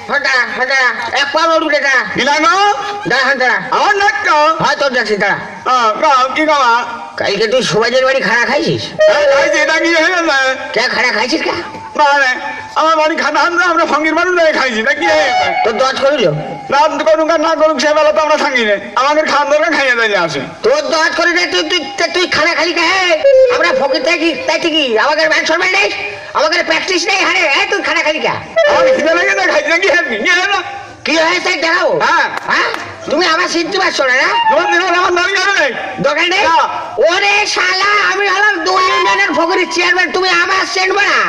হ্যাঁ হ্যাঁ এক পা উঠে দাঁড়া বিলানো দাঁড়া হ্যাঁ দাঁড়া আমার নাক তো হয় তোর যাচ্ছি দাঁড়া কি কামা কালকে তুই সুবাজের বাড়ি খাড়া খাইছিস খাইছি এটা কি হয়ে গেছে কে খাড়া খাইছিস কে মানে আমার বাড়ি খানা আনতে আমরা সঙ্গীর মানুষ খাইছি না কি হয়ে গেছে তোর দশ করিল না করুক আর না করুক সে বেলা তো আমরা থাকি না আমাদের খান দরকার খাইয়ে দিলে আসে তোর দশ করি না তুই তুই তুই খানা খালি খাই আমরা ফকির থাকি তাই ঠিকই আমাদের ম্যান শর্মা নেই আমাদের প্র্যাকটিস নেই হারে তুই খানা খালি খা আমার খিদে লাগে না খাইছি না কি হ্যাপি কি হয় না কি হয়েছে দেখাও হ্যাঁ হ্যাঁ তুমি আমার চিনতে পারছো না তোমার দিন আমার দরকার নেই দোকান নেই ওরে শালা আমি হলাম দুই ইউনিয়নের ফকিরের চেয়ারম্যান তুমি আমার চেনবে না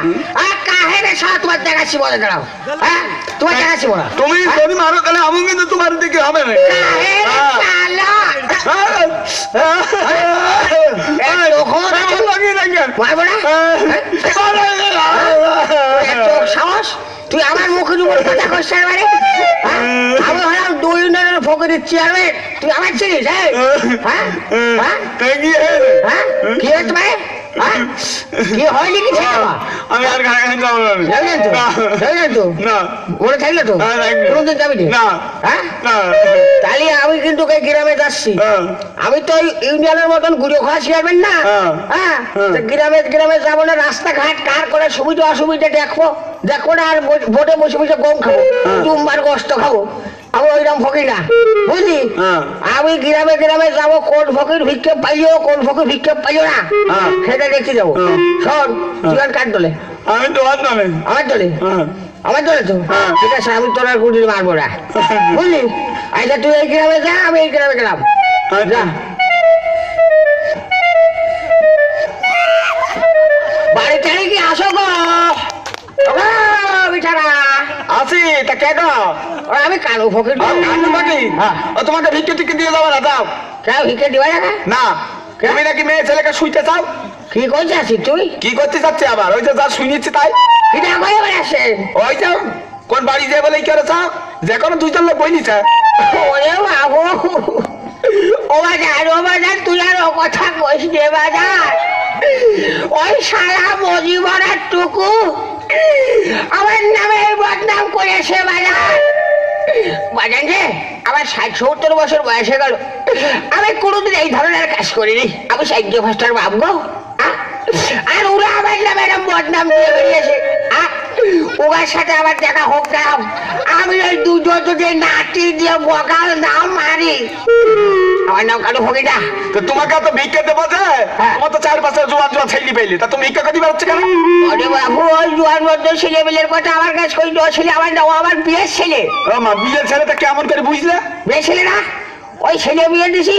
আর কাহে রে শালা তোমার দেখাচ্ছি বলে দাঁড়াও হ্যাঁ তোমার দেখাচ্ছি বলা তুমি যদি মারো তাহলে আমি কিন্তু তোমার দিকে হবে না কাহে রে শালা মারবো না এত সাহস তুই আমার মুখের উপর কথা করছিস মানে আমি হলাম দুই ইউনিয়নের ফকিরের চেয়ারম্যান তুই আমার চিনিস হ্যাঁ কি হয়েছে ভাই কি হয়নি কি আমি আর খানা খাই যাবো না মনে থাকলে তো কোনদিন যাবি না হ্যাঁ তাহলে আমি কিন্তু গ্রামে যাচ্ছি আমি তো ইউনিয়নের মতন ঘুরে খাওয়া চেয়ারম্যান না হ্যাঁ গ্রামে গ্রামে যাবো না রাস্তাঘাট কার করে সুবিধা অসুবিধা দেখবো না আর বোটে বসে বসে গম খাবো দুমবার গোস্ত খাবো আমি ওইরকম ফকির না বুঝলি আমি গ্রামে গ্রামে যাবো কোন ফকির ভিক্ষেপ পাইও কোন ফকির ভিক্ষেপ পাইও না সেটা দেখতে যাবো শোন তুই কার দলে আমি তোমার দলে আমার দলে আমার দলে তো ঠিক আছে আমি তোর আর গুলি মারবো না বুঝলি আচ্ছা তুই এই গ্রামে যা আমি এই গ্রামে গেলাম যা বাড়ি টাড়ি কি আসো গো বিছানা আসি তা কেন আমি কালো ফকির কানু বাকি তোমাকে ভিক্ষে টিকে দিয়ে যাবো না দাও কেউ ভিক্ষে দিবা না না তুমি নাকি মেয়ে ছেলেকে শুইতে চাও কি করতে আছিস তুই কি করতে চাচ্ছি আবার ওই যে যা শুনিয়েছি তাই কিনা করে বেড়াচ্ছে ওই যাও কোন বাড়ি যাই বলে কি করেছ যে কোনো দুইজন লোক বইনিছে ওরে বাবু ও বাজার তুই আর ও কথা কইস রে বাজার ওই সারা মজিবরার টুকু আমার নামে বদনাম করেছে বাজার বাজান যে আমার 60-70 বছর বয়সে গেল আমি কোনোদিন এই ধরনের কাজ করিনি আমি সাহায্য ফাস্টার ভাববো আর ওরা আমার নামে এরকম বদনাম দিয়ে বেরিয়েছে ওর সাথে আমার দেখা হোক না আমি ওই দুজন যে নাটি দিয়ে বগাল নাম মারি আমার নাম কালো ফকিরা তো তোমাকে তো ভিক্ষা দেবো যে তোমার তো 4 বছর জোয়ান জোয়ান ছেলে পেলি তা তুমি ভিক্ষা করে দিবে হচ্ছে কেন আরে বাবু ওই জোয়ান মধ্যে ছেলেমেলের কথা আমার কাছে কই ছেলে আমার নাও আমার বিয়ের ছেলে মা বিয়ের ছেলেটা কেমন করে বুঝলে বিয়ের ছেলে না ওই ছেলে বিয়ে দিছি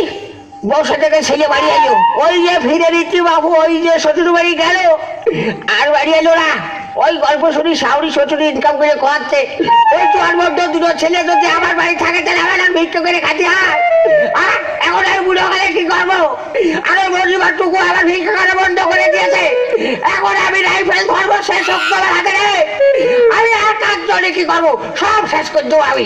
বসে থেকে ছেলে বাড়ি এলো ওই যে ফিরে দিচ্ছি বাবু ওই যে শ্বশুর বাড়ি গেল আর বাড়ি এলো না ওই গল্প শুনি শাউরি শ্বশুর ইনকাম করে খাওয়াচ্ছে ওই জোয়ার মধ্যে দুটো ছেলে যদি আমার বাড়ি থাকে তাহলে আমার আর ভিক্ষা করে খাতে হয় এখন আর বুড়ো গেলে কি করবো আরে মজিবার টুকু আমার ভিক্ষা করা বন্ধ করে দিয়েছে এখন আমি রাইফেল ধরবো শেষ হোক তোমার হাতে রে আমি আর কাজ জলে কি করবো সব শেষ করে দেবো আমি